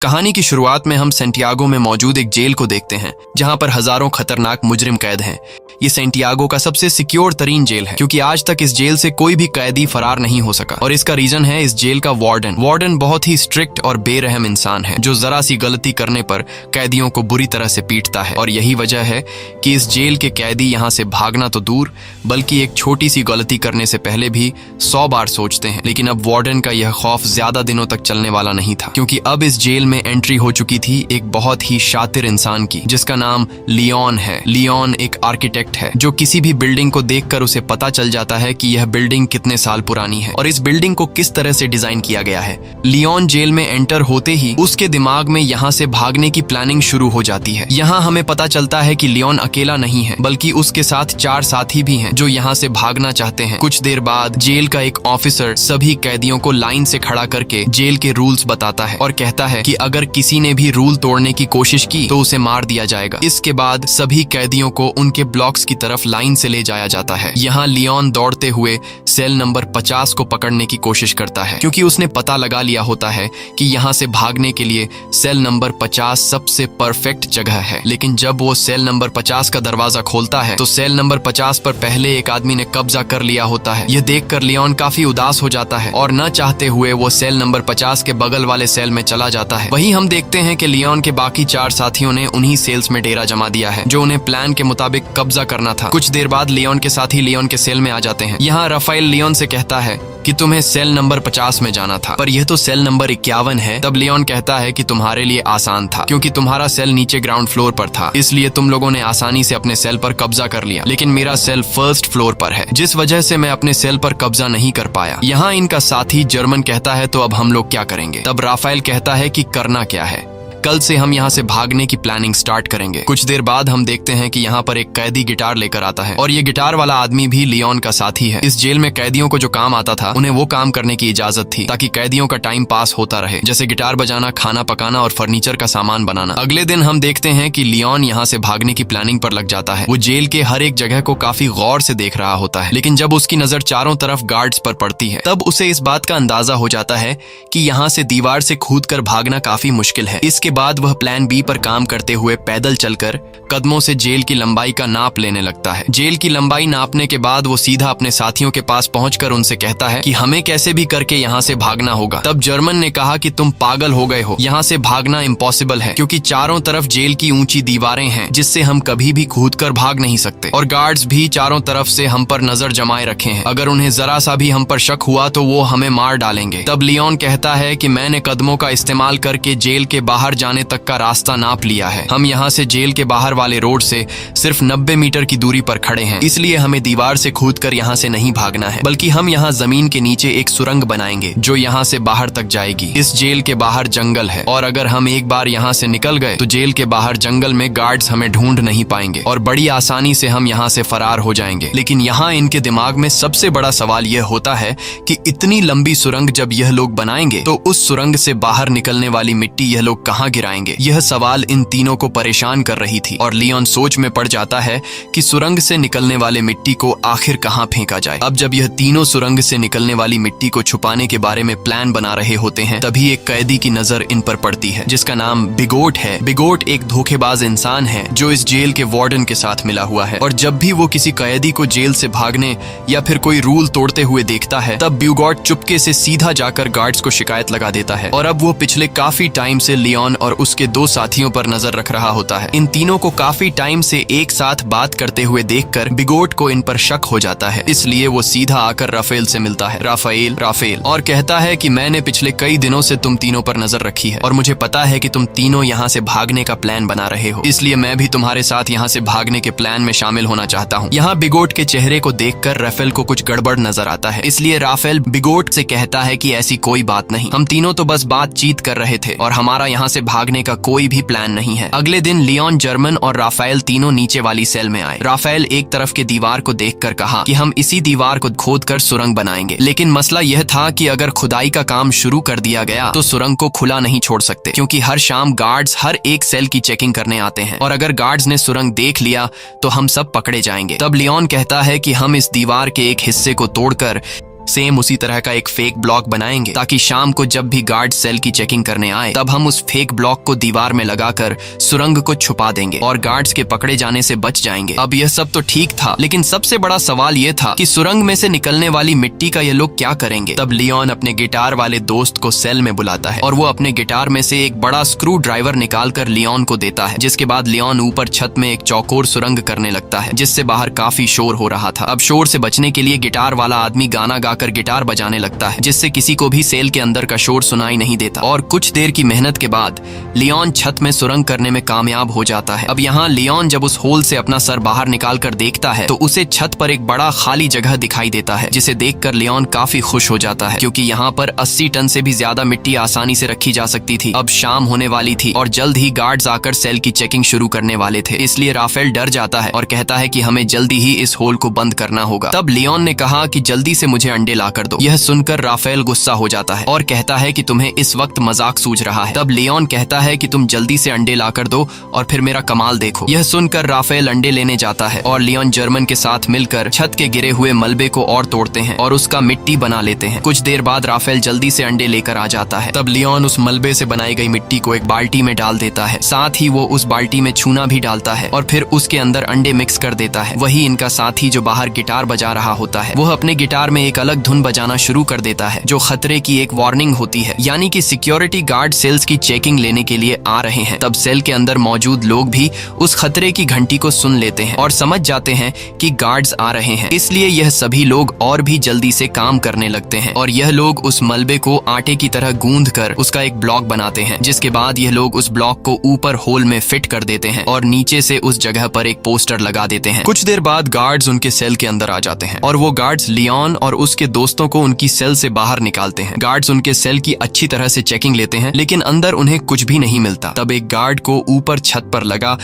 कहानी की शुरुआत में हम सेंटियागो में मौजूद एक जेल को देखते हैं जहां पर हजारों खतरनाक मुजरिम कैद हैं। ये सेंटियागो का सबसे सिक्योर तरीन जेल है क्योंकि आज तक इस जेल से कोई भी कैदी फरार नहीं हो सका और इसका रीजन है इस जेल का वार्डन बहुत ही स्ट्रिक्ट और बेरहम इंसान है जो जरा सी गलती करने पर कैदियों को बुरी तरह से पीटता है। और यही वजह है कि इस जेल के कैदी यहाँ से भागना तो दूर बल्कि एक छोटी सी गलती करने से पहले भी 100 बार सोचते हैं। लेकिन अब वार्डन का यह खौफ ज्यादा दिनों तक चलने वाला नहीं था क्योंकि अब इस जेल में एंट्री हो चुकी थी एक बहुत ही शातिर इंसान की जिसका नाम लियोन है। लियोन एक आर्किटेक्ट है जो किसी भी बिल्डिंग को देखकर उसे पता चल जाता है कि यह बिल्डिंग कितने साल पुरानी है और इस बिल्डिंग को किस तरह से डिजाइन किया गया है। लियोन जेल में एंटर होते ही उसके दिमाग में यहाँ से भागने की प्लानिंग शुरू हो जाती है। यहाँ हमें पता चलता है कि लियोन अकेला नहीं है बल्कि उसके साथ 4 साथी भी हैं जो यहाँ से भागना चाहते हैं। कुछ देर बाद जेल का एक ऑफिसर सभी कैदियों को लाइन से खड़ा करके जेल के रूल्स बताता है और कहता है कि अगर किसी ने भी रूल तोड़ने की कोशिश की तो उसे मार दिया जाएगा। इसके बाद सभी कैदियों को उनके ब्लॉक्स की तरफ लाइन से ले जाया जाता है। यहाँ लियोन दौड़ते हुए सेल नंबर 50 को पकड़ने की कोशिश करता है क्योंकि उसने पता लगा लिया होता है कि यहाँ से भागने के लिए सेल नंबर 50 सबसे परफेक्ट जगह है। लेकिन जब वो सेल नंबर 50 का दरवाजा खोलता है तो सेल नंबर 50 पर पहले एक आदमी ने कब्जा कर लिया होता है। यह देखकर लियोन काफी उदास हो जाता है और न चाहते हुए वो सेल नंबर 50 के बगल वाले सेल में चला जाता है। वहीं हम देखते हैं कि लियोन के बाकी 4 साथियों ने उन्हीं सेल्स में डेरा जमा दिया है जो उन्हें प्लान के मुताबिक कब्जा करना था। कुछ देर बाद लियोन के साथी लियोन के सेल में आ जाते हैं। यहाँ राफेल लियोन से कहता है कि तुम्हें सेल नंबर 50 में जाना था पर यह तो सेल नंबर 51 है। तब लियोन कहता है कि तुम्हारे लिए आसान था क्योंकि तुम्हारा सेल नीचे ग्राउंड फ्लोर पर था, इसलिए तुम लोगों ने आसानी से अपने सेल पर कब्जा कर लिया। लेकिन मेरा सेल फर्स्ट फ्लोर पर है जिस वजह से मैं अपने सेल पर कब्जा नहीं कर पाया। यहाँ इनका साथी जर्मन कहता है तो अब हम लोग क्या करेंगे? तब राफेल कहता है कि करना क्या है, कल से हम यहाँ से भागने की प्लानिंग स्टार्ट करेंगे। कुछ देर बाद हम देखते हैं कि यहाँ पर एक कैदी गिटार लेकर आता है और ये गिटार वाला आदमी भी लियोन का साथी है। इस जेल में कैदियों को जो काम आता था उन्हें वो काम करने की इजाजत थी ताकि कैदियों का टाइम पास होता रहे, जैसे गिटार बजाना, खाना पकाना और फर्नीचर का सामान बनाना। अगले दिन हम देखते हैं कि लियोन यहाँ से भागने की प्लानिंग पर लग जाता है। वो जेल के हर एक जगह को काफी गौर से देख रहा होता है लेकिन जब उसकी नजर चारों तरफ गार्ड्स पर पड़ती है तब उसे इस बात का अंदाजा हो जाता है कि यहाँ से दीवार से कूदकर भागना काफी मुश्किल है। इसके बाद वह प्लान बी पर काम करते हुए पैदल चलकर कदमों से जेल की लंबाई का नाप लेने लगता है। जेल की लंबाई नापने के बाद वो सीधा अपने साथियों के पास पहुंचकर उनसे कहता है कि हमें कैसे भी करके यहाँ से भागना होगा। तब जर्मन ने कहा कि तुम पागल हो गए हो, यहाँ से भागना इम्पॉसिबल है क्योंकि चारों तरफ जेल की ऊंची दीवारें हैं जिससे हम कभी भी कूदकर भाग नहीं सकते और गार्ड्स भी चारों तरफ से हम पर नजर जमाए रखे हैं। अगर उन्हें जरा सा भी हम पर शक हुआ तो वो हमें मार डालेंगे। तब लियोन कहता है कि मैंने कदमों का इस्तेमाल करके जेल के बाहर जाने तक का रास्ता नाप लिया है। हम यहाँ से जेल के बाहर वाले रोड से सिर्फ 90 मीटर की दूरी पर खड़े हैं, इसलिए हमें दीवार से कूदकर यहाँ से नहीं भागना है बल्कि हम यहाँ जमीन के नीचे एक सुरंग बनाएंगे जो यहाँ से बाहर तक जाएगी। इस जेल के बाहर जंगल है और अगर हम एक बार यहाँ से निकल गए तो जेल के बाहर जंगल में गार्ड्स हमें ढूंढ नहीं पाएंगे और बड़ी आसानी से हम यहाँ से फरार हो जाएंगे। लेकिन यहाँ इनके दिमाग में सबसे बड़ा सवाल यह होता है कि इतनी लंबी सुरंग जब यह लोग बनाएंगे तो उस सुरंग से बाहर निकलने वाली मिट्टी यह लोग कहाँ गिराएंगे? यह सवाल इन तीनों को परेशान कर रही थी और लियोन सोच में पड़ जाता है कि सुरंग से निकलने वाले मिट्टी को आखिर कहाँ फेंका जाए। अब जब यह तीनों सुरंग से निकलने वाली मिट्टी को छुपाने के बारे में प्लान बना रहे होते हैं तभी एक कैदी की नजर इन पर पड़ती है जिसका नाम बिगोट है। बिगोट एक धोखेबाज इंसान है जो इस जेल के वार्डन के साथ मिला हुआ है और जब भी वो किसी कैदी को जेल से भागने या फिर कोई रूल तोड़ते हुए देखता है तब बिगोट चुपके से सीधा जाकर गार्ड्स को शिकायत लगा देता है और अब वो पिछले काफी टाइम से लियोन और उसके 2 साथियों पर नजर रख रहा होता है। इन तीनों को काफी टाइम से एक साथ बात करते हुए देखकर बिगोट को इन पर शक हो जाता है, इसलिए वो सीधा आकर राफेल से मिलता है। राफेल और कहता है कि मैंने पिछले कई दिनों से तुम तीनों पर नजर रखी है और मुझे पता है कि तुम तीनों यहाँ से भागने का प्लान बना रहे हो, इसलिए मैं भी तुम्हारे साथ यहाँ से भागने के प्लान में शामिल होना चाहता हूँ। यहाँ बिगोट के चेहरे को देखकर राफेल को कुछ गड़बड़ नजर आता है, इसलिए राफेल बिगोट से कहता है कि ऐसी कोई बात नहीं, हम तीनों तो बस बातचीत कर रहे थे और हमारा यहाँ से भागने का कोई भी प्लान नहीं है। अगले दिन लियोन, जर्मन और राफेल तीनों नीचे वाली सेल में आए। राफेल एक तरफ के दीवार को देखकर कहा कि हम इसी दीवार को खोदकर सुरंग बनाएंगे, लेकिन मसला यह था कि अगर खुदाई का काम शुरू कर दिया गया तो सुरंग को खुला नहीं छोड़ सकते क्योंकि हर शाम गार्ड्स हर एक सेल की चेकिंग करने आते हैं और अगर गार्ड्स ने सुरंग देख लिया तो हम सब पकड़े जाएंगे। तब लियोन कहता है कि हम इस दीवार के एक हिस्से को तोड़कर सेम उसी तरह का एक फेक ब्लॉक बनाएंगे ताकि शाम को जब भी गार्ड सेल की चेकिंग करने आए तब हम उस फेक ब्लॉक को दीवार में लगाकर सुरंग को छुपा देंगे और गार्ड्स के पकड़े जाने से बच जाएंगे। अब यह सब तो ठीक था, लेकिन सबसे बड़ा सवाल यह था कि सुरंग में से निकलने वाली मिट्टी का ये लोग क्या करेंगे। तब लियोन अपने गिटार वाले दोस्त को सेल में बुलाता है और वो अपने गिटार में से एक बड़ा स्क्रू ड्राइवर निकालकर लियोन को देता है, जिसके बाद लियोन ऊपर छत में एक चौकोर सुरंग करने लगता है जिससे बाहर काफी शोर हो रहा था। अब शोर से बचने के लिए गिटार वाला आदमी गाना गाकर गिटार बजाने लगता है जिससे किसी को भी सेल के अंदर का शोर सुनाई नहीं देता। और कुछ देर की मेहनत के बाद लियोन छत में सुरंग करने में कामयाब हो जाता है। अब यहाँ लियोन जब उस होल से अपना सर बाहर निकाल कर देखता है तो उसे छत पर एक बड़ा खाली जगह दिखाई देता है, जिसे देखकर लियोन काफी खुश हो जाता है क्योंकि यहाँ पर 80 टन से भी ज्यादा मिट्टी आसानी से रखी जा सकती थी। अब शाम होने वाली थी और जल्द ही गार्ड्स आकर सेल की चेकिंग शुरू करने वाले थे, इसलिए राफेल डर जाता है और कहता है कि हमें जल्दी ही इस होल को बंद करना होगा। तब लियोन ने कहा कि जल्दी से मुझे अंडे लाकर दो। यह सुनकर राफेल गुस्सा हो जाता है और कहता है कि तुम्हें इस वक्त मजाक सूझ रहा है। तब लियोन कहता है कि तुम जल्दी से अंडे लाकर दो और फिर मेरा कमाल देखो। यह सुनकर राफेल अंडे लेने जाता है और लियोन जर्मन के साथ मिलकर छत के गिरे हुए मलबे को और तोड़ते हैं और उसका मिट्टी बना लेते हैं। कुछ देर बाद राफेल जल्दी से अंडे लेकर आ जाता है। तब लियोन उस मलबे से बनाई गई मिट्टी को एक बाल्टी में डाल देता है, साथ ही वो उस बाल्टी में चूना भी डालता है और फिर उसके अंदर अंडे मिक्स कर देता है। वही इनका साथी जो बाहर गिटार बजा रहा होता है वह अपने गिटार में एक अलग धुन बजाना शुरू कर देता है जो खतरे की एक वार्निंग होती है, यानी कि सिक्योरिटी गार्ड सेल्स की चेकिंग लेने के लिए आ रहे हैं। तब सेल के अंदर मौजूद लोग भी उस खतरे की घंटी को सुन लेते हैं और समझ जाते हैं कि गार्ड्स आ रहे हैं, इसलिए यह सभी लोग और भी जल्दी से काम करने लगते हैं और यह लोग उस मलबे को आटे की तरह गूंद कर उसका एक ब्लॉक बनाते हैं, जिसके बाद यह लोग उस ब्लॉक को ऊपर होल में फिट कर देते हैं और नीचे से उस जगह पर एक पोस्टर लगा देते हैं। कुछ देर बाद गार्ड्स उनके सेल के अंदर आ जाते हैं और वो गार्ड्स लियोन और उसके दोस्तों को उनकी सेल से बाहर निकालते हैं। गार्ड्स उनके सेल की अच्छी तरह से चेकिंग लेते हैं लेकिन अंदर उन्हें कुछ भी नहीं मिलता। तब एक गार्ड को ऊपर छत पर लगा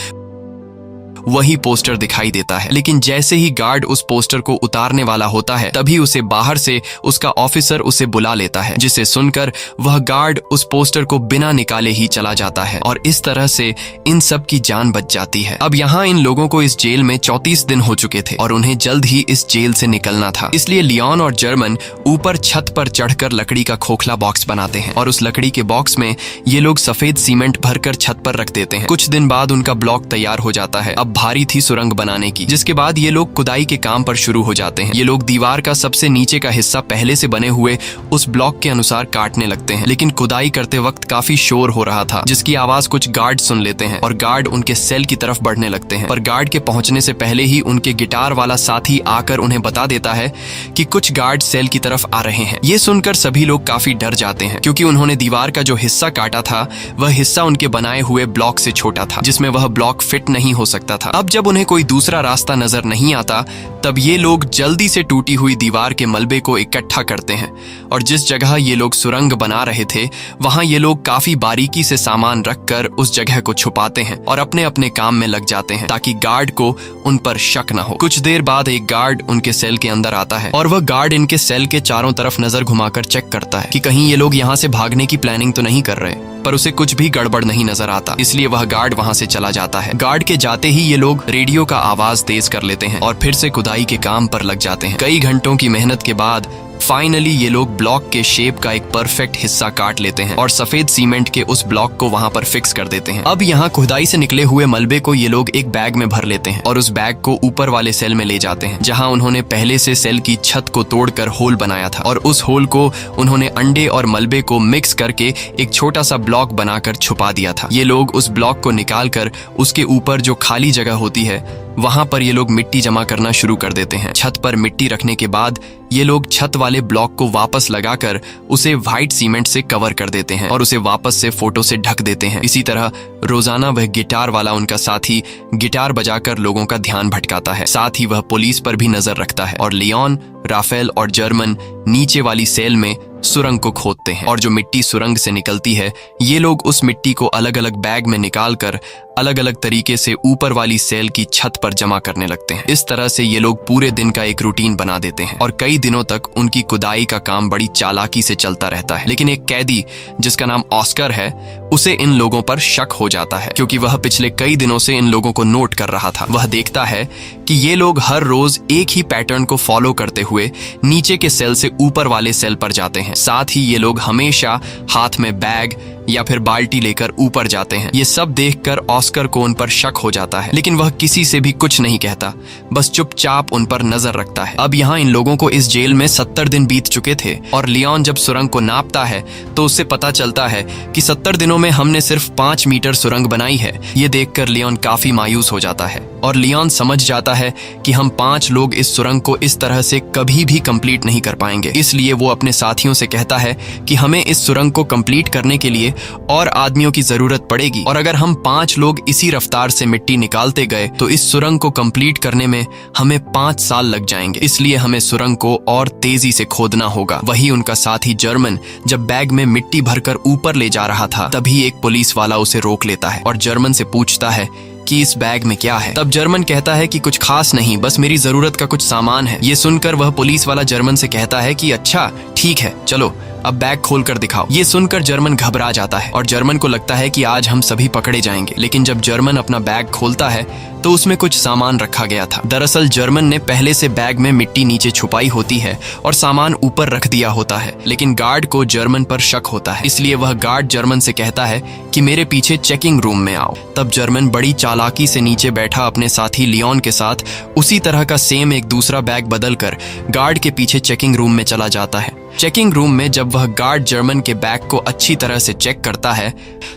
वही पोस्टर दिखाई देता है, लेकिन जैसे ही गार्ड उस पोस्टर को उतारने वाला होता है तभी उसे बाहर से उसका ऑफिसर उसे बुला लेता है, जिसे सुनकर वह गार्ड उस पोस्टर को बिना निकाले ही चला जाता है और इस तरह से इन सब की जान बच जाती है। अब यहाँ इन लोगों को इस जेल में 34 दिन हो चुके थे और उन्हें जल्द ही इस जेल से निकलना था, इसलिए लियोन और जर्मन ऊपर छत पर चढ़कर लकड़ी का खोखला बॉक्स बनाते हैं और उस लकड़ी के बॉक्स में ये लोग सफेद सीमेंट भरकर छत पर रख देते हैं। कुछ दिन बाद उनका ब्लॉक तैयार हो जाता है। अब भारी थी सुरंग बनाने की, जिसके बाद ये लोग खुदाई के काम पर शुरू हो जाते हैं। ये लोग दीवार का सबसे नीचे का हिस्सा पहले से बने हुए उस ब्लॉक के अनुसार काटने लगते हैं, लेकिन खुदाई करते वक्त काफी शोर हो रहा था जिसकी आवाज कुछ गार्ड सुन लेते हैं और गार्ड उनके सेल की तरफ बढ़ने लगते हैं। पर गार्ड के पहुंचने से पहले ही उनके गिटार वाला साथी आकर उन्हें बता देता है कि कुछ गार्ड सेल की तरफ आ रहे हैं। ये सुनकर सभी लोग काफी डर जाते हैं क्योंकि उन्होंने दीवार का जो हिस्सा काटा था वह हिस्सा उनके बनाए हुए ब्लॉक से छोटा था, जिसमें वह ब्लॉक फिट नहीं हो सकता था। अब जब उन्हें कोई दूसरा रास्ता नजर नहीं आता तब ये लोग जल्दी से टूटी हुई दीवार के मलबे को इकट्ठा करते हैं और जिस जगह ये लोग सुरंग बना रहे थे वहां ये लोग काफी बारीकी से सामान रखकर उस जगह को छुपाते हैं और अपने अपने काम में लग जाते हैं ताकि गार्ड को उन पर शक न हो। कुछ देर बाद एक गार्ड उनके सेल के अंदर आता है और वह गार्ड इनके सेल के चारों तरफ नजर घुमाकर चेक करता है कि कहीं ये लोग यहाँ से भागने की प्लानिंग तो नहीं कर रहे, पर उसे कुछ भी गड़बड़ नहीं नजर आता, इसलिए वह गार्ड वहां से चला जाता है। गार्ड के जाते ही ये लोग रेडियो का आवाज तेज कर लेते हैं और फिर से खुदाई के काम पर लग जाते हैं। कई घंटों की मेहनत के बाद फाइनली ये लोग ब्लॉक के शेप का एक परफेक्ट हिस्सा काट लेते हैं और सफेद सीमेंट के उस ब्लॉक को वहां पर फिक्स कर देते हैं। अब यहाँ खुदाई से निकले हुए मलबे को ये लोग एक बैग में भर लेते हैं और उस बैग को ऊपर वाले सेल में ले जाते हैं जहां उन्होंने पहले से सेल की छत को तोड़कर होल बनाया था और उस होल को उन्होंने अंडे और मलबे को मिक्स करके एक छोटा सा ब्लॉक बनाकर छुपा दिया था। ये लोग उस ब्लॉक को निकाल कर उसके ऊपर जो खाली जगह होती है वहां पर ये लोग मिट्टी जमा करना शुरू कर देते हैं। छत पर मिट्टी रखने के बाद ये लोग छत वाले ब्लॉक को वापस लगाकर उसे व्हाइट सीमेंट से कवर कर देते हैं और उसे वापस से फोटो से ढक देते हैं। इसी तरह रोजाना वह गिटार वाला उनका साथी गिटार बजाकर लोगों का ध्यान भटकाता है, साथ ही वह पुलिस पर भी नजर रखता है और लियोन, राफेल और जर्मन नीचे वाली सेल में सुरंग को खोदते हैं और जो मिट्टी सुरंग से निकलती है ये लोग उस मिट्टी को अलग अलग बैग में निकाल कर अलग अलग तरीके से ऊपर वाली सेल की छत पर जमा करने लगते हैं। इस तरह से ये लोग पूरे दिन का एक रूटीन बना देते हैं और कई दिनों तक उनकी खुदाई का काम बड़ी चालाकी से चलता रहता है। लेकिन एक कैदी जिसका नाम ऑस्कर है उसे इन लोगों पर शक हो जाता है क्योंकि वह पिछले कई दिनों से इन लोगों को नोट कर रहा था। वह देखता है कि ये लोग हर रोज एक ही पैटर्न को फॉलो करते हुए नीचे के सेल से ऊपर वाले सेल पर जाते हैं। साथ ही ये लोग हमेशा हाथ में बैग या फिर बाल्टी लेकर ऊपर जाते हैं। ये सब देखकर ऑस्कर को उन पर शक हो जाता है, लेकिन वह किसी से भी कुछ नहीं कहता, बस चुपचाप उन पर नजर रखता है। अब यहाँ इन लोगों को इस जेल में 70 दिन बीत चुके थे और लियोन जब सुरंग को नापता है तो उससे पता चलता है कि 70 दिनों में हमने सिर्फ 5 मीटर सुरंग बनाई है। ये देखकर लियोन काफी मायूस हो जाता है और लियोन समझ जाता है कि हम 5 लोग इस सुरंग को इस तरह से कभी भी कंप्लीट नहीं कर पाएंगे। इसलिए वो अपने साथियों से कहता है कि हमें इस सुरंग को कंप्लीट करने के लिए और आदमियों की जरूरत पड़ेगी और अगर हम 5 लोग इसी रफ्तार से मिट्टी निकालते गए तो इस सुरंग को कंप्लीट करने में हमें 5 साल लग जाएंगे। इसलिए हमें सुरंग को और तेजी से खोदना होगा। वही उनका साथी जर्मन जब बैग में मिट्टी भरकर ऊपर ले जा रहा था तभी एक पुलिस वाला उसे रोक लेता है और जर्मन से पूछता है कि इस बैग में क्या है। तब जर्मन कहता है कि कुछ खास नहीं, बस मेरी जरूरत का कुछ सामान है। ये सुनकर वह पुलिस वाला जर्मन से कहता है कि अच्छा ठीक है, चलो अब बैग खोल कर दिखाओ। ये सुनकर जर्मन घबरा जाता है और जर्मन को लगता है कि आज हम सभी पकड़े जाएंगे। लेकिन जब जर्मन अपना बैग खोलता है तो उसमें कुछ सामान रखा गया था। दरअसल जर्मन ने पहले से बैग में मिट्टी नीचे छुपाई होती है और सामान ऊपर रख दिया होता है, लेकिन गार्ड को जर्मन पर शक होता है। इसलिए वह गार्ड जर्मन से कहता है कि मेरे पीछे चेकिंग रूम में आओ। तब जर्मन बड़ी चालाकी से नीचे बैठा अपने साथी लियोन के साथ उसी तरह का सेम एक दूसरा बैग बदलकर गार्ड के पीछे चेकिंग रूम में चला जाता है। चेकिंग रूम में जब वह गार्ड जर्मन के बैग को अच्छी तरह से चेक करता है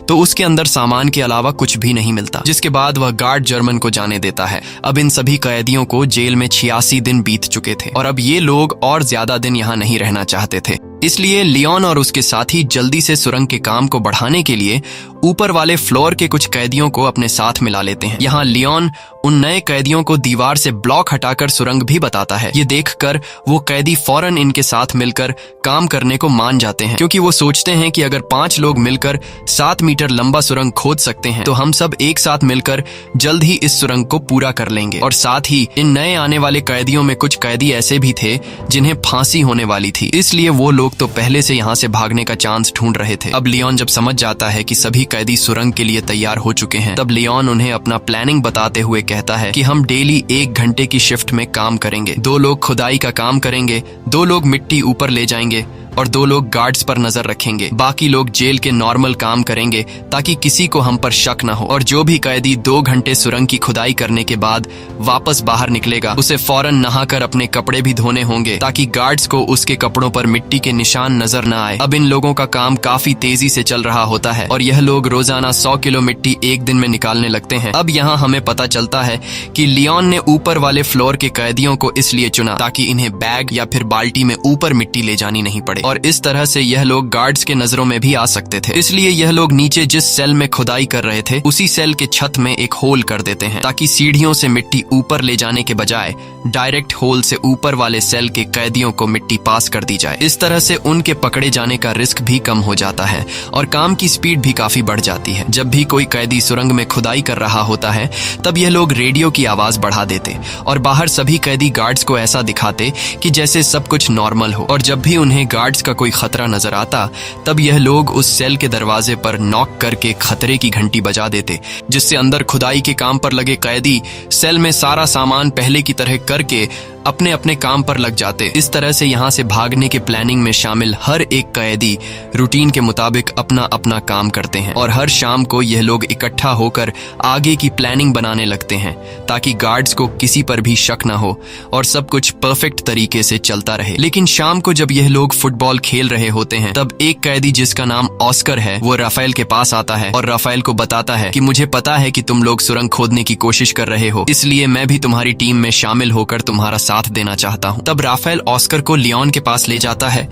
तो उसके अंदर सामान के अलावा कुछ भी नहीं मिलता, जिसके बाद वह गार्ड जर्मन को जाने देता है। अब इन सभी कैदियों को जेल में 86 दिन बीत चुके थे और अब ये लोग और ज्यादा दिन यहाँ नहीं रहना चाहते थे। इसलिए लियोन और उसके साथी जल्दी से सुरंग के काम को बढ़ाने के लिए ऊपर वाले फ्लोर के कुछ कैदियों को अपने साथ मिला लेते हैं। यहाँ लियोन उन नए कैदियों को दीवार से ब्लॉक हटाकर सुरंग भी बताता है। ये देखकर वो कैदी फौरन इनके साथ मिलकर काम करने को मान जाते हैं क्योंकि वो सोचते हैं कि अगर 5 लोग मिलकर 7 मीटर लंबा सुरंग खोद सकते हैं तो हम सब एक साथ मिलकर जल्द ही इस सुरंग को पूरा कर लेंगे। और साथ ही इन नए आने वाले कैदियों में कुछ कैदी ऐसे भी थे जिन्हें फांसी होने वाली थी, इसलिए वो लोग तो पहले से यहाँ से भागने का चांस ढूंढ रहे थे। अब लियोन जब समझ जाता है कि सभी कैदी सुरंग के लिए तैयार हो चुके हैं तब लियोन उन्हें अपना प्लानिंग बताते हुए कहता है कि हम डेली 1 घंटे की शिफ्ट में काम करेंगे। 2 लोग खुदाई का काम करेंगे, 2 लोग मिट्टी ऊपर ले जाएंगे और 2 लोग गार्ड्स पर नजर रखेंगे। बाकी लोग जेल के नॉर्मल काम करेंगे ताकि किसी को हम पर शक न हो। और जो भी कैदी 2 घंटे सुरंग की खुदाई करने के बाद वापस बाहर निकलेगा उसे फौरन नहाकर अपने कपड़े भी धोने होंगे ताकि गार्ड्स को उसके कपड़ों पर मिट्टी के निशान नजर न आए। अब इन लोगों का काम काफी तेजी से चल रहा होता है और यह लोग रोजाना 100 किलो मिट्टी एक दिन में निकालने लगते हैं। अब यहाँ हमें पता चलता है कि लियोन ने ऊपर वाले फ्लोर के कैदियों को इसलिए चुना ताकि इन्हें बैग या फिर बाल्टी में ऊपर मिट्टी ले जानी नहीं पड़े और इस तरह से यह लोग गार्ड्स के नजरों में भी आ सकते थे। इसलिए यह लोग नीचे जिस सेल में खुदाई कर रहे थे उसी सेल के छत में एक होल कर देते हैं ताकि सीढ़ियों से मिट्टी ऊपर ले जाने के बजाय डायरेक्ट होल से ऊपर वाले सेल के कैदियों को मिट्टी पास कर दी जाए। इस तरह से उनके पकड़े जाने का रिस्क भी कम हो जाता है और काम की स्पीड भी काफी बढ़ जाती है। जब भी कोई कैदी सुरंग में खुदाई कर रहा होता है तब यह लोग रेडियो की आवाज बढ़ा देते और बाहर सभी कैदी गार्ड्स को ऐसा दिखाते कि जैसे सब कुछ नॉर्मल हो। और जब भी उन्हें गार्ड्स का कोई खतरा नजर आता तब यह लोग उस सेल के दरवाजे पर नॉक करके खतरे की घंटी बजा देते, जिससे अंदर खुदाई के काम पर लगे कैदी सेल में सारा सामान पहले की तरह करके अपने अपने काम पर लग जाते। इस तरह से यहाँ से भागने के प्लानिंग में शामिल हर एक कैदी रूटीन के मुताबिक अपना अपना काम करते हैं और हर शाम को यह लोग इकट्ठा होकर आगे की प्लानिंग बनाने लगते हैं ताकि गार्ड्स को किसी पर भी शक न हो और सब कुछ परफेक्ट तरीके से चलता रहे। लेकिन शाम को जब यह लोग फुटबॉल खेल रहे होते हैं तब एक कैदी जिसका नाम ऑस्कर है वो राफेल के पास आता है और राफेल को बताता है कि मुझे पता है कि तुम लोग सुरंग खोदने की कोशिश कर रहे हो, इसलिए मैं भी तुम्हारी टीम में शामिल होकर तुम्हारा साथ देना चाहता हूं। तब राफेल ऑस्कर को लियोन के पास ले जाता है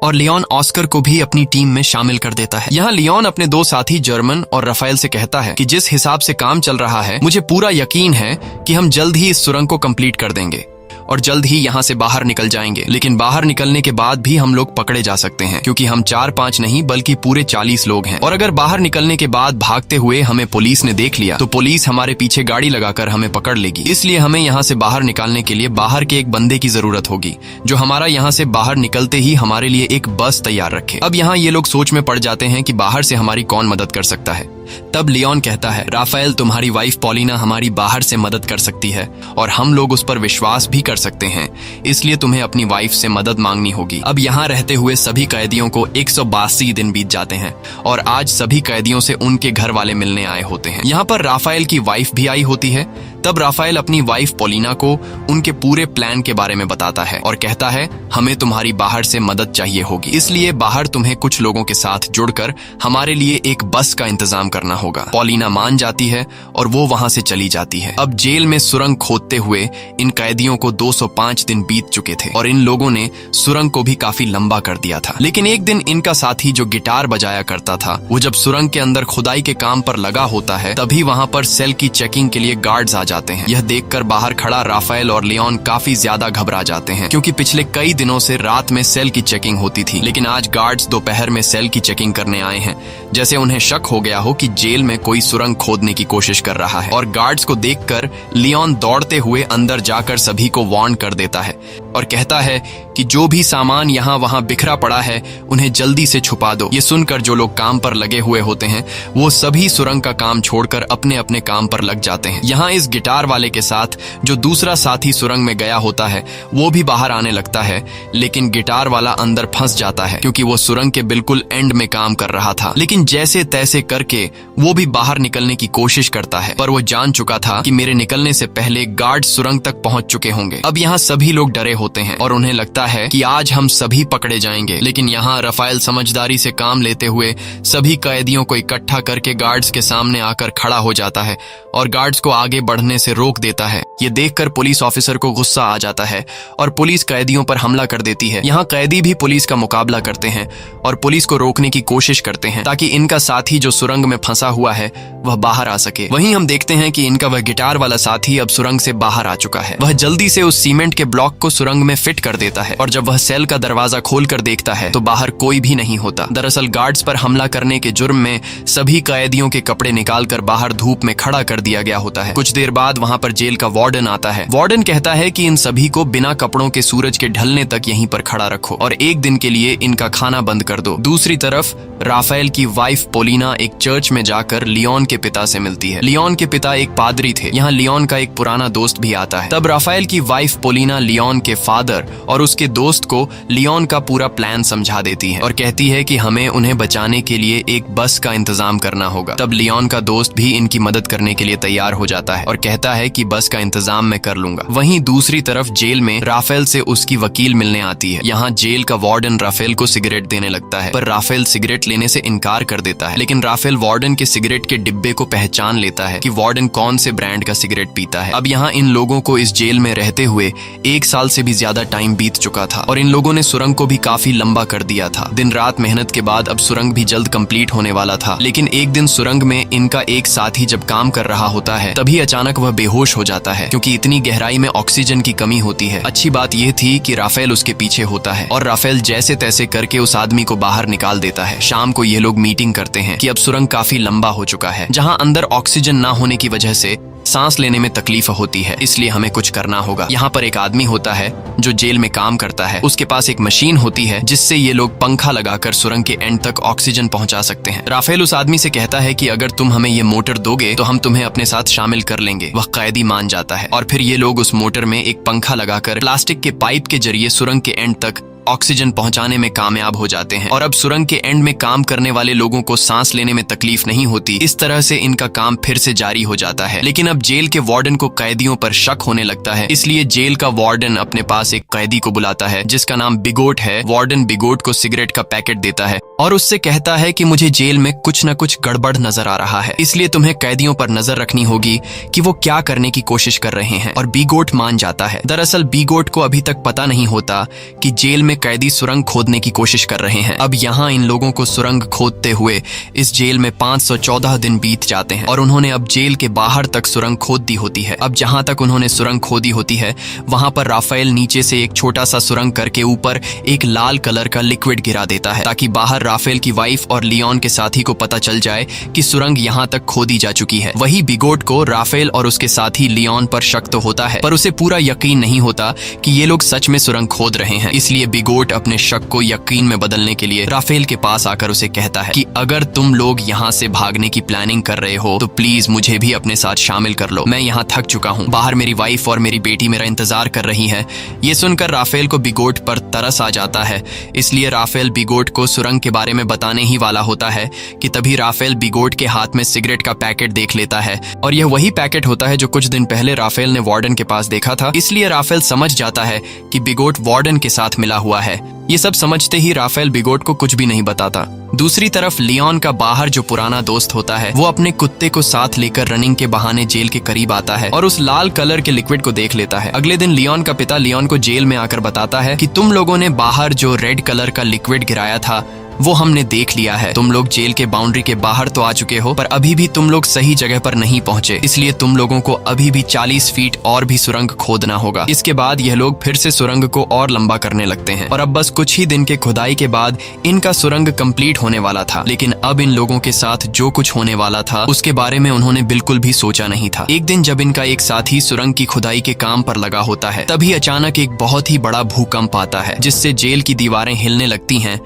और लियोन ऑस्कर को भी अपनी टीम में शामिल कर देता है। यहाँ लियोन अपने 2 साथी जर्मन और राफेल से कहता है कि जिस हिसाब से काम चल रहा है मुझे पूरा यकीन है कि हम जल्द ही इस सुरंग को कंप्लीट कर देंगे। और जल्द ही यहाँ से बाहर निकल जाएंगे। लेकिन बाहर निकलने के बाद भी हम लोग पकड़े जा सकते हैं, क्योंकि हम 4-5 नहीं बल्कि पूरे 40 लोग हैं। और अगर बाहर निकलने के बाद भागते हुए हमें पुलिस ने देख लिया तो पुलिस हमारे पीछे गाड़ी लगाकर हमें पकड़ लेगी। इसलिए हमें यहाँ से बाहर निकालने के लिए बाहर के एक बंदे की जरूरत होगी, जो हमारा यहाँ से बाहर निकलते ही हमारे लिए एक बस तैयार रखे। अब यहाँ ये लोग सोच में पड़ जाते हैं कि बाहर से हमारी कौन मदद कर सकता है। तब लियोन कहता है, राफेल, तुम्हारी वाइफ पॉलिना हमारी बाहर से मदद कर सकती है और हम लोग उस पर विश्वास भी कर सकते हैं, इसलिए तुम्हें अपनी वाइफ से मदद मांगनी होगी। अब यहाँ रहते हुए सभी कैदियों को 182 दिन बीत जाते हैं और आज सभी कैदियों से उनके घर वाले मिलने आए होते हैं। यहाँ पर राफेल की वाइफ भी आई होती है। तब राफेल अपनी वाइफ पॉलिना को उनके पूरे प्लान के बारे में बताता है और कहता है, हमें तुम्हारी बाहर से मदद चाहिए होगी, इसलिए बाहर तुम्हें कुछ लोगों के साथ जुड़कर हमारे लिए एक बस का इंतजाम करना होगा। पॉलिना मान जाती है और वो वहां से चली जाती है। अब जेल में सुरंग खोदते हुए इन कैदियों को 205 दिन बीत चुके थे और इन लोगों ने सुरंग को भी काफी लंबा कर दिया था। लेकिन एक दिन इनका साथी जो गिटार बजाया करता था, वो जब सुरंग के अंदर खुदाई के काम पर लगा होता है, तभी वहां पर सेल की चेकिंग के लिए गार्ड्स आ जाते हैं। यह देखकर बाहर खड़ा राफेल और लियोन काफी ज्यादा घबरा जाते हैं, क्योंकि पिछले कई दिनों से रात में सेल की चेकिंग होती थी, लेकिन आज गार्ड्स दोपहर में सेल की चेकिंग करने आए हैं, जैसे उन्हें शक हो गया हो कि जेल में कोई सुरंग खोदने की कोशिश कर रहा है। और गार्ड्स को देखकर लियोन दौड़ते हुए अंदर जाकर सभी को वार्न कर देता है और कहता है कि जो भी सामान यहाँ वहाँ बिखरा पड़ा है उन्हें जल्दी से छुपा दो। ये सुनकर जो लोग काम पर लगे हुए होते हैं वो सभी सुरंग का काम छोड़कर अपने अपने काम पर लग जाते हैं। यहाँ इस गिटार वाले के साथ जो दूसरा साथी सुरंग में गया होता है वो भी बाहर आने लगता है, लेकिन गिटार वाला अंदर फंस जाता है, क्योंकि वो सुरंग के बिल्कुल एंड में काम कर रहा था। लेकिन जैसे तैसे करके वो भी बाहर निकलने की कोशिश करता है, पर वो जान चुका था कि मेरे निकलने से पहले गार्ड सुरंग तक पहुंच चुके होंगे। अब यहाँ सभी लोग डरे होते हैं और उन्हें लगता है कि आज हम सभी पकड़े जाएंगे। लेकिन यहाँ राफेल समझदारी से काम लेते हुए सभी कैदियों को इकट्ठा करके गार्ड्स के सामने आकर खड़ा हो जाता है और गार्ड्स को आगे बढ़ने से रोक देता है। ये देखकर पुलिस ऑफिसर को गुस्सा आ जाता है और पुलिस कैदियों पर हमला कर देती है। यहाँ कैदी भी पुलिस का मुकाबला करते हैं और पुलिस को रोकने की कोशिश करते हैं ताकि इनका साथी जो सुरंग में फंसा हुआ है वह बाहर आ सके। वहीं हम देखते हैं कि इनका वह गिटार वाला साथी अब सुरंग से बाहर आ चुका है। वह जल्दी से उस सीमेंट के ब्लॉक को सुरंग में फिट कर देता है और जब वह सेल का दरवाजा खोलकर देखता है तो बाहर कोई भी नहीं होता। दरअसल गार्ड्स पर हमला करने के जुर्म में सभी कैदियों के कपड़े निकालकर बाहर धूप में खड़ा कर दिया गया होता है। कुछ देर बाद वहां पर जेल का वार्डन आता है। वार्डन कहता है कि इन सभी को बिना कपड़ों के सूरज के ढलने तक यहीं पर खड़ा रखो और एक दिन के लिए इनका खाना बंद कर दो। दूसरी तरफ राफेल की वाइफ पॉलिना एक चर्च में जाकर लियोन के पिता से मिलती है। लियोन के पिता एक पादरी थे। यहाँ लियोन का एक पुराना दोस्त भी आता है। तब राफेल की वाइफ पॉलिना लियोन के फादर और उसके दोस्त को लियोन का पूरा प्लान समझा देती है और कहती है कि हमें उन्हें बचाने के लिए एक बस का इंतजाम करना होगा। तब लियोन का दोस्त भी इनकी मदद करने के लिए तैयार हो जाता है और कहता है कि बस का इंतजाम मैं कर लूंगा। वहीं दूसरी तरफ जेल में राफेल से उसकी वकील मिलने आती है। यहाँ जेल का वार्डन राफेल को सिगरेट देने लगता है, पर राफेल सिगरेट लेने से इनकार कर देता है। लेकिन राफेल वार्डन के सिगरेट के डिब्बे को पहचान लेता है कि वार्डन कौन से ब्रांड का सिगरेट पीता है। अब यहाँ इन लोगों को इस जेल में रहते हुए 1 साल से भी ज्यादा टाइम बीत चुका था और इन लोगों ने सुरंग को भी काफी लंबा कर दिया था। दिन रात मेहनत के बाद अब सुरंग भी जल्द कंप्लीट होने वाला था। लेकिन एक दिन सुरंग में इनका एक साथी जब काम कर रहा होता है तभी अचानक वह बेहोश हो जाता है, क्योंकि इतनी गहराई में ऑक्सीजन की कमी होती है। अच्छी बात यह थी कि राफेल उसके पीछे होता है और राफेल जैसे तैसे करके उस आदमी को बाहर निकाल देता है। शाम को ये लोग मीटिंग करते हैं कि अब सुरंग काफी लंबा हो चुका है। जहाँ अंदर ऑक्सीजन ना होने की वजह से सांस लेने में तकलीफ होती है, इसलिए हमें कुछ करना होगा। यहाँ पर एक आदमी होता है जो जेल में काम करता है। उसके पास एक मशीन होती है जिससे ये लोग पंखा लगाकर सुरंग के एंड तक ऑक्सीजन पहुंचा सकते हैं। राफेल उस आदमी से कहता है कि अगर तुम हमें ये मोटर दोगे तो हम तुम्हें अपने साथ शामिल कर लेंगे। वह कैदी मान जाता है और फिर ये लोग उस मोटर में एक पंखा लगाकर प्लास्टिक के पाइप के जरिए सुरंग के एंड तक ऑक्सीजन पहुंचाने में कामयाब हो जाते हैं और अब सुरंग के एंड में काम करने वाले लोगों को सांस लेने में तकलीफ नहीं होती। इस तरह से इनका काम फिर से जारी हो जाता है। लेकिन अब जेल के वार्डन को कैदियों पर शक होने लगता है, इसलिए जेल का वार्डन अपने पास एक कैदी को बुलाता है जिसका नाम बिगोट है। वार्डन बिगोट को सिगरेट का पैकेट देता है और उससे कहता है कि मुझे जेल में कुछ न कुछ गड़बड़ नजर आ रहा है, इसलिए तुम्हें कैदियों पर नजर रखनी होगी कि वो क्या करने की कोशिश कर रहे हैं। और बीगोट मान जाता है। दरअसल बीगोट को अभी तक पता नहीं होता कि जेल में कैदी सुरंग खोदने की कोशिश कर रहे हैं। अब यहाँ इन लोगों को सुरंग खोदते हुए इस जेल में 514 दिन बीत जाते हैं और उन्होंने अब जेल के बाहर तक सुरंग खोद दी होती है। अब जहां तक उन्होंने सुरंग खोदी होती है वहां पर राफेल नीचे से एक छोटा सा सुरंग करके ऊपर एक लाल कलर का लिक्विड गिरा देता है, ताकि बाहर राफेल की वाइफ और लियोन के साथी को पता चल जाए कि सुरंग यहां तक खोदी जा चुकी है। वही बिगोट को राफेल और उसके साथी लियोन पर शक तो होता है, पर उसे पूरा यकीन नहीं होता कि ये लोग सच में सुरंग खोद रहे हैं। इसलिए बिगोट अपने शक को यकीन में बदलने के लिए राफेल के पास आकर उसे कहता है कि अगर तुम लोग यहाँ से भागने की प्लानिंग कर रहे हो तो प्लीज मुझे भी अपने साथ शामिल कर लो। मैं यहाँ थक चुका हूँ, बाहर मेरी वाइफ और मेरी बेटी मेरा इंतजार कर रही है। ये सुनकर राफेल को बिगोट पर तरस आ जाता है, इसलिए राफेल बिगोट को सुरंग के बारे में बताने ही वाला होता है कि तभी राफेल बिगोट के हाथ में सिगरेट का पैकेट देख लेता है। और यह वही पैकेट होता है जो कुछ दिन पहले राफेल ने वार्डन के पास देखा था। इसलिए राफेल समझ जाता है कि बिगोट वार्डन के साथ मिला हुआ है। ये सब समझते ही राफेल बिगोट को कुछ भी नहीं बताता। दूसरी तरफ लियोन का बाहर जो पुराना दोस्त होता है वो अपने कुत्ते को साथ लेकर रनिंग के बहाने जेल के करीब आता है और उस लाल कलर के लिक्विड को देख लेता है। अगले दिन लियोन का पिता लियोन को जेल में आकर बताता है कि तुम लोगों ने बाहर जो रेड कलर का लिक्विड गिराया था वो हमने देख लिया है। तुम लोग जेल के बाउंड्री के बाहर तो आ चुके हो, पर अभी भी तुम लोग सही जगह पर नहीं पहुंचे, इसलिए तुम लोगों को अभी भी 40 फीट और भी सुरंग खोदना होगा। इसके बाद यह लोग फिर से सुरंग को और लंबा करने लगते हैं और अब बस कुछ ही दिन के खुदाई के बाद इनका सुरंग कंप्लीट होने वाला था। लेकिन अब इन लोगों के साथ जो कुछ होने वाला था उसके बारे में उन्होंने बिल्कुल भी सोचा नहीं था। एक दिन जब इनका एक साथी सुरंग की खुदाई के काम पर लगा होता है, तभी अचानक एक बहुत ही बड़ा भूकंप आता है जिससे जेल की दीवारें हिलने लगती हैं।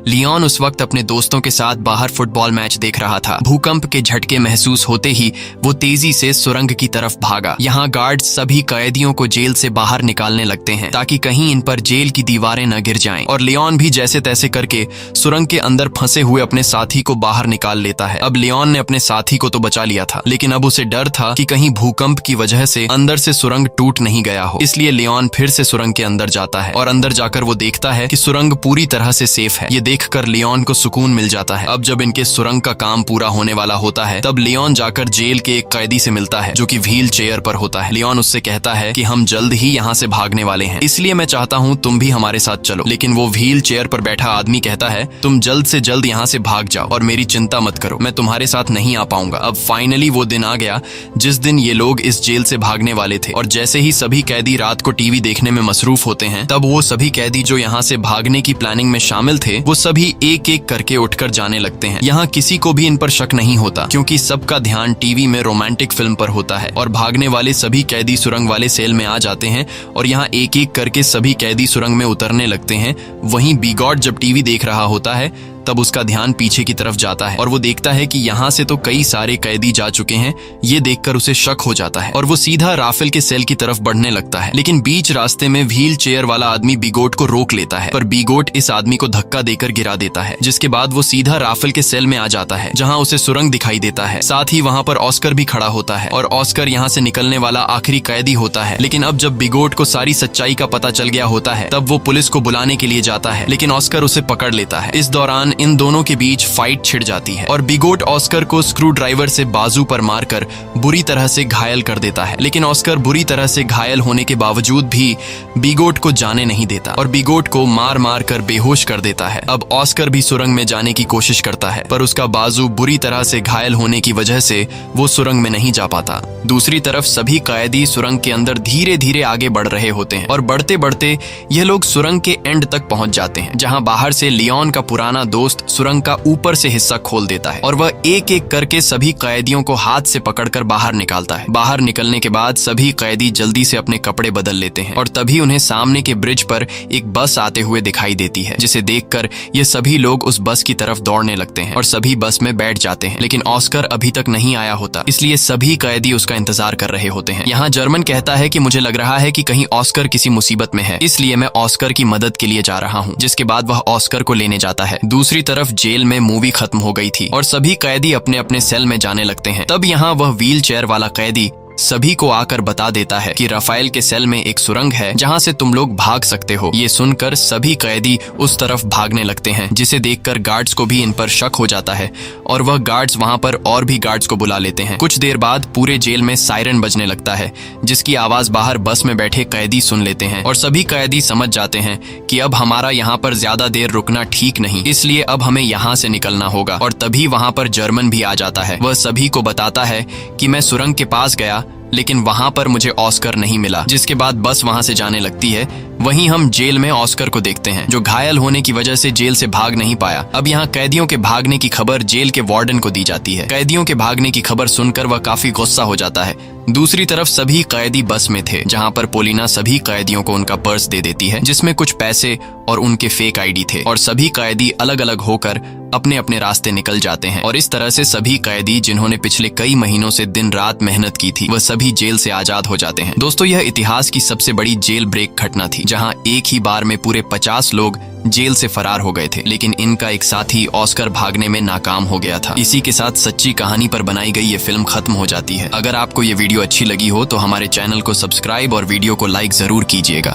लियोन उस वक्त अपने दोस्तों के साथ बाहर फुटबॉल मैच देख रहा था। भूकंप के झटके महसूस होते ही वो तेजी से सुरंग की तरफ भागा। यहाँ गार्ड्स सभी कैदियों को जेल से बाहर निकालने लगते हैं ताकि कहीं इन पर जेल की दीवारें न गिर जाएं। और लियोन भी जैसे तैसे करके सुरंग के अंदर फंसे हुए अपने साथी को बाहर निकाल लेता है। अब लियोन ने अपने साथी को तो बचा लिया था, लेकिन अब उसे डर था कि कहीं भूकंप की वजह से अंदर से सुरंग टूट नहीं गया हो। इसलिए लियोन फिर से सुरंग के अंदर जाता है और अंदर जाकर वो देखता है कि सुरंग पूरी तरह से सेफ है। ये देखकर लियोन को सुकून मिल जाता है। अब जब इनके सुरंग का काम पूरा होने वाला होता है तब लियोन जाकर जेल के एक कैदी से मिलता है जो कि व्हील चेयर पर होता है। लियोन उससे कहता है कि हम जल्द ही यहाँ से भागने वाले हैं, इसलिए मैं चाहता हूँ तुम भी हमारे साथ चलो। लेकिन वो व्हील चेयर पर बैठा आदमी कहता है तुम जल्द से जल्द यहाँ से भाग जाओ और मेरी चिंता मत करो, मैं तुम्हारे साथ नहीं आ पाऊंगा। अब फाइनली वो दिन आ गया जिस दिन ये लोग इस जेल से भागने वाले थे। और जैसे ही सभी कैदी रात को टीवी देखने में मसरूफ होते हैं तब वो सभी कैदी जो यहाँ से भागने की प्लानिंग में शामिल थे वो सभी एक एक करके उठकर जाने लगते हैं। यहाँ किसी को भी इन पर शक नहीं होता क्योंकि सबका ध्यान टीवी में रोमांटिक फिल्म पर होता है। और भागने वाले सभी कैदी सुरंग वाले सेल में आ जाते हैं और यहाँ एक एक करके सभी कैदी सुरंग में उतरने लगते हैं। वहीं बिगॉट जब टीवी देख रहा होता है तब उसका ध्यान पीछे की तरफ जाता है और वो देखता है कि यहाँ से तो कई सारे कैदी जा चुके हैं। ये देखकर उसे शक हो जाता है और वो सीधा राफेल के सेल की तरफ बढ़ने लगता है। लेकिन बीच रास्ते में व्हील चेयर वाला आदमी बिगोट को रोक लेता है, पर बिगोट इस आदमी को धक्का देकर गिरा देता है, जिसके बाद वो सीधा राफेल के सेल में आ जाता है जहाँ उसे सुरंग दिखाई देता है। साथ ही वहाँ पर ऑस्कर भी खड़ा होता है और ऑस्कर यहाँ से निकलने वाला आखिरी कैदी होता है। लेकिन अब जब बिगोट को सारी सच्चाई का पता चल गया होता है तब वो पुलिस को बुलाने के लिए जाता है, लेकिन ऑस्कर उसे पकड़ लेता है। इस दौरान इन दोनों के बीच फाइट छिड़ जाती है और बिगोट ऑस्कर को स्क्रू ड्राइवर से बाजू पर मारकर बुरी तरह से घायल कर देता है। लेकिन ऑस्कर बुरी तरह से घायल होने के बावजूद भी बिगोट को जाने नहीं देता और बिगोट को मार मार कर बेहोश कर देता है। अब ऑस्कर भी सुरंग में जाने की कोशिश करता है, पर उसका बाजू बुरी तरह से घायल होने की वजह से वो सुरंग में नहीं जा पाता। दूसरी तरफ सभी कैदी सुरंग के अंदर धीरे धीरे आगे बढ़ रहे होते हैं और बढ़ते बढ़ते ये लोग सुरंग के एंड तक पहुंच जाते हैं, जहां बाहर से लियोन का पुराना दोस्त सुरंग का ऊपर से हिस्सा खोल देता है और वह एक एक करके सभी कैदियों को हाथ से पकड़कर बाहर निकालता है। बाहर निकलने के बाद सभी कैदी जल्दी से अपने कपड़े बदल लेते हैं और तभी उन्हें सामने के ब्रिज पर एक बस आते हुए दिखाई देती है, जिसे देखकर ये सभी लोग उस बस की तरफ दौड़ने लगते हैं और सभी बस में बैठ जाते हैं। लेकिन ऑस्कर अभी तक नहीं आया होता, इसलिए सभी कैदी उसका इंतजार कर रहे होते हैं। यहाँ जर्मन कहता है कि मुझे लग रहा है कि कहीं ऑस्कर किसी मुसीबत में है, इसलिए मैं ऑस्कर की मदद के लिए जा रहा हूँ, जिसके बाद वह ऑस्कर को लेने जाता है। दूसरी तरफ जेल में मूवी खत्म हो गई थी और सभी कैदी अपने अपने सेल में जाने लगते हैं। तब यहाँ वह व्हील चेयर वाला कैदी सभी को आकर बता देता है कि राफेल के सेल में एक सुरंग है जहां से तुम लोग भाग सकते हो। ये सुनकर सभी कैदी उस तरफ भागने लगते हैं, जिसे देखकर गार्ड्स को भी इन पर शक हो जाता है और वह गार्ड्स वहां पर और भी गार्ड्स को बुला लेते हैं। कुछ देर बाद पूरे जेल में सायरन बजने लगता है, जिसकी आवाज बाहर बस में बैठे कैदी सुन लेते हैं और सभी कैदी समझ जाते हैं कि अब हमारा यहाँ पर ज्यादा देर रुकना ठीक नहीं, इसलिए अब हमें यहाँ से निकलना होगा। और तभी वहां पर जर्मन भी आ जाता है। वह सभी को बताता है कि मैं सुरंग के पास गया, लेकिन वहां पर मुझे ऑस्कर नहीं मिला, जिसके बाद बस वहां से जाने लगती है। वहीं हम जेल में ऑस्कर को देखते हैं, जो घायल होने की वजह से जेल से भाग नहीं पाया। अब यहाँ कैदियों के भागने की खबर जेल के वार्डन को दी जाती है। कैदियों के भागने की खबर सुनकर वह काफी गुस्सा हो जाता है। दूसरी तरफ सभी कैदी बस में थे, जहाँ पर पोलिना सभी कैदियों को उनका पर्स दे देती है, जिसमें कुछ पैसे और उनके फेक आईडी थे, और सभी कैदी अलग अलग होकर अपने अपने रास्ते निकल जाते हैं। और इस तरह से सभी कैदी जिन्होंने पिछले कई महीनों से दिन रात मेहनत की थी, वह सभी जेल से आजाद हो जाते हैं। दोस्तों, यह इतिहास की सबसे बड़ी जेल ब्रेक घटना थी, जहां एक ही बार में पूरे 50 लोग जेल से फरार हो गए थे, लेकिन इनका एक साथी ऑस्कर भागने में नाकाम हो गया था। इसी के साथ सच्ची कहानी पर बनाई गई ये फिल्म खत्म हो जाती है। अगर आपको ये वीडियो अच्छी लगी हो तो हमारे चैनल को सब्सक्राइब और वीडियो को लाइक जरूर कीजिएगा।